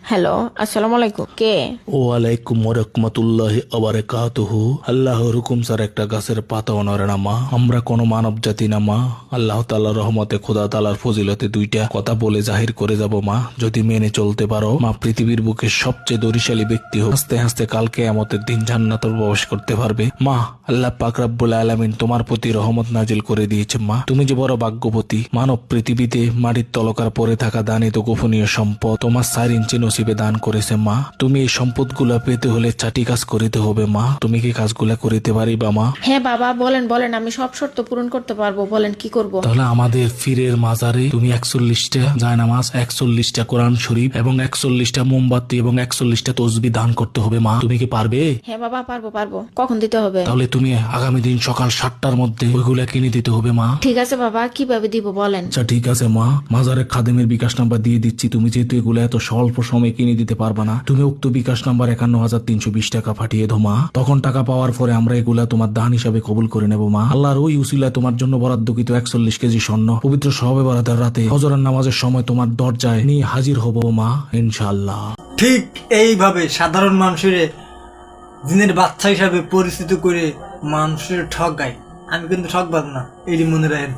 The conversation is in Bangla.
হ্যালো, আসসালামু আলাইকুম। কে? ওয়ালাইকুম রাহমাতুল্লাহি ওয়া বারাকাতুহু। আল্লাহর হুকুম স্যার একটা গাছের পাতাও নড়ে না মা। আমরা কোনো মানব জাতি না মা। আল্লাহ তাআলার রহমতে খোদা তাআলার ফজিলতে দুইটা কথা বলে জাহির করে যাব মা। যদি মেনে চলতে পারো মা, পৃথিবীর বুকে সবচেয়ে দরিশালী ব্যক্তি হোক, হাসতে হাসতে কাল কিয়ামতের দিন জান্নাতে প্রবেশ করতে পারবে মা। আল্লাহ পাক রব্বুল আলামিন তোমার প্রতি রহমত নাজিল করে দিয়েছে মা। তুমি যে বড় ভাগ্যবতী। মানব পৃথিবীতে মাটির তলকার পরে থাকা দানিত গোপনীয় সম্পদ তোমার 4 ইঞ্চি নসিবে দান করেছে মা। তুমি এই সম্পদগুলা পেতে হলে 4টি কাজ করিতে হবে মা। তুমি কি কাজগুলা করিতে পারিবা মা? হ্যাঁ বাবা, বলেন বলেন, আমি সব শর্ত পূরণ করতে পারবো। বলেন কি করব? তাহলে আমাদের ফিরের মাজারে তুমি 41টা জায়নামাজ, 41টা কোরআন শরীফ এবং 41টা মোমবাতি এবং 41টা তসবিহ দান করতে হবে মা। তুমি কি পারবে? হ্যাঁ বাবা, পারবো পারবো। কখন দিতে হবে? তাহলে তুমি আগামী দিন সকাল 7টার মধ্যে ওইগুলা কিনে দিতে হবে মা। ঠিক আছে বাবা, কিভাবে দিব বলেন? আচ্ছা ঠিক আছে মা, মাজারে খাদেমের বিকাশ নাম্বার দিয়ে দিচ্ছি। তুমি যেহেতু এগুলো এত স্বল্প সময় কিনে দিতে পারবা না, তুমি উক্ত বিকাশ নাম্বার 51,320 টাকা পাঠিয়ে দাও মা। তখন টাকা পাওয়ার পরে আমরা এগুলা তোমার দান হিসাবে কবুল করে নেব মা। আল্লাহর ওই উসিলায় তোমার জন্য বরাদ্দকৃত 41 কেজি স্বর্ণ পবিত্র শবে বরাতের রাতে ফজরের নামাজের সময় তোমার দরজায় নিয়ে হাজির হব মা, ইনশাআল্লাহ। ঠিক এইভাবে সাধারণ মানুষের দিনের বাচ্চা হিসাবে পরিচিত করে মানুষের ঠকায়। আমি কিন্তু ঠকবাদ না, এটি মনে রাখেন।